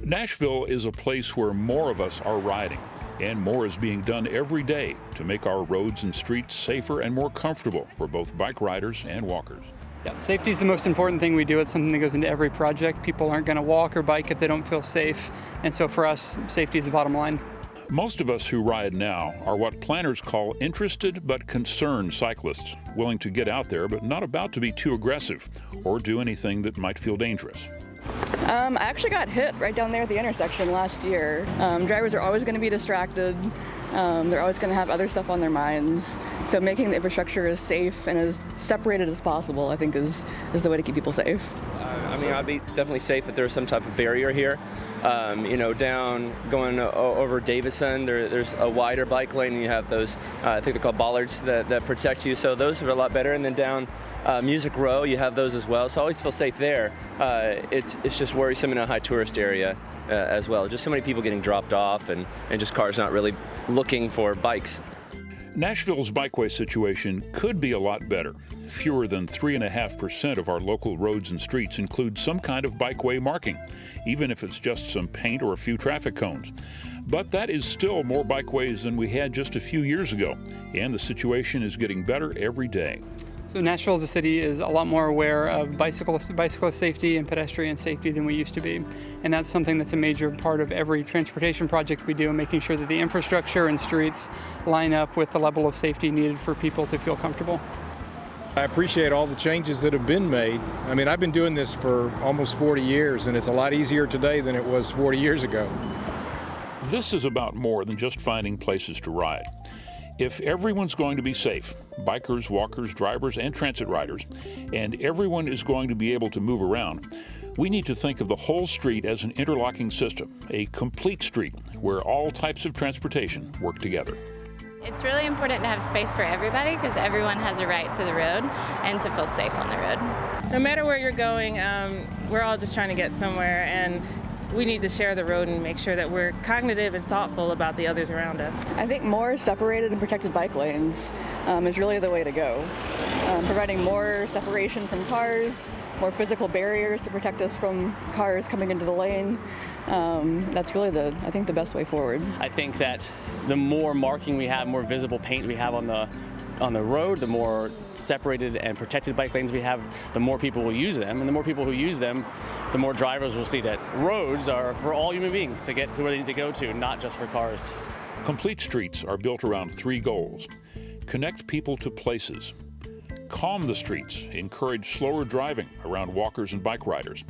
Nashville is a place where more of us are riding, and more is being done every day to make our roads and streets safer and more comfortable for both bike riders and walkers. Yeah, safety is the most important thing we do. It's something that goes into every project. People aren't going to walk or bike if they don't feel safe, and so for us, safety is the bottom line. Most of us who ride now are what planners call interested but concerned cyclists, willing to get out there but not about to be too aggressive or do anything that might feel dangerous. I actually got hit right down there at the intersection last year. Drivers are always going to be distracted. They're always going to have other stuff on their minds. So making the infrastructure as safe and as separated as possible, I think, is the way to keep people safe. I'd be definitely safe if there's some type of barrier here. Down going over Davison, there's a wider bike lane, and you have those, I think they're called bollards that protect you. So those are a lot better. And then down Music Row, you have those as well. So I always feel safe there. It's just worrisome in a high tourist area as well. Just so many people getting dropped off and just cars not really looking for bikes. Nashville's bikeway situation could be a lot better. Fewer than 3.5% of our local roads and streets include some kind of bikeway marking, even if it's just some paint or a few traffic cones. But that is still more bikeways than we had just a few years ago, and the situation is getting better every day. So Nashville as a city is a lot more aware of bicyclist safety and pedestrian safety than we used to be. And that's something that's a major part of every transportation project we do, making sure that the infrastructure and streets line up with the level of safety needed for people to feel comfortable. I appreciate all the changes that have been made. I've been doing this for almost 40 years, and it's a lot easier today than it was 40 years ago. This is about more than just finding places to ride. If everyone's going to be safe, bikers, walkers, drivers, and transit riders, and everyone is going to be able to move around, we need to think of the whole street as an interlocking system, a complete street where all types of transportation work together. It's really important to have space for everybody because everyone has a right to the road and to feel safe on the road. No matter where you're going, we're all just trying to get somewhere, and we need to share the road and make sure that we're cognitive and thoughtful about the others around us. I think more separated and protected bike lanes is really the way to go. Providing more separation from cars, more physical barriers to protect us from cars coming into the lane. That's really I think the best way forward. I think that the more marking we have, more visible paint we have on the road, the more separated and protected bike lanes we have, the more people will use them. And the more people who use them, the more drivers will see that roads are for all human beings to get to where they need to go to, not just for cars. Complete streets are built around three goals: connect people to places, calm the streets, encourage slower driving around walkers and bike riders,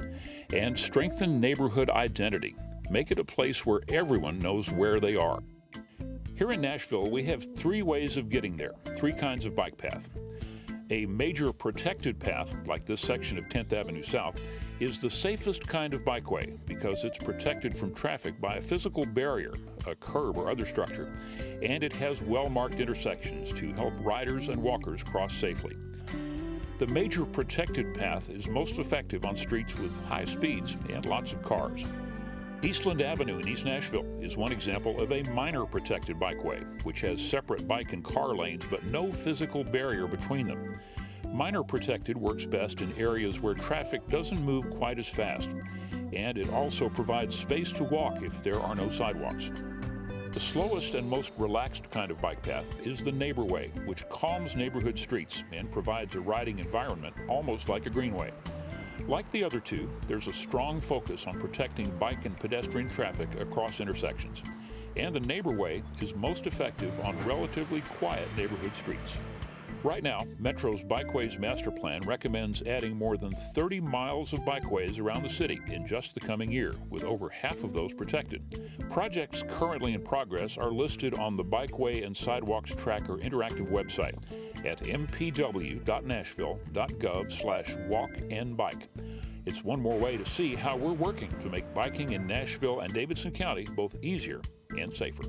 and strengthen neighborhood identity, make it a place where everyone knows where they are. Here in Nashville, we have three ways of getting there, three kinds of bike path. A major protected path, like this section of 10th Avenue South, is the safest kind of bikeway because it's protected from traffic by a physical barrier, a curb or other structure, and it has well-marked intersections to help riders and walkers cross safely. The major protected path is most effective on streets with high speeds and lots of cars. Eastland Avenue in East Nashville is one example of a minor protected bikeway, which has separate bike and car lanes but no physical barrier between them. Minor protected works best in areas where traffic doesn't move quite as fast, and it also provides space to walk if there are no sidewalks. The slowest and most relaxed kind of bike path is the neighbor way, which calms neighborhood streets and provides a riding environment almost like a greenway. Like the other two, there's a strong focus on protecting bike and pedestrian traffic across intersections. And the neighbor way is most effective on relatively quiet neighborhood streets. Right now, Metro's Bikeways Master Plan recommends adding more than 30 miles of bikeways around the city in just the coming year, with over half of those protected. Projects currently in progress are listed on the Bikeway and Sidewalks Tracker interactive website at mpw.nashville.gov/walkandbike. It's one more way to see how we're working to make biking in Nashville and Davidson County both easier and safer.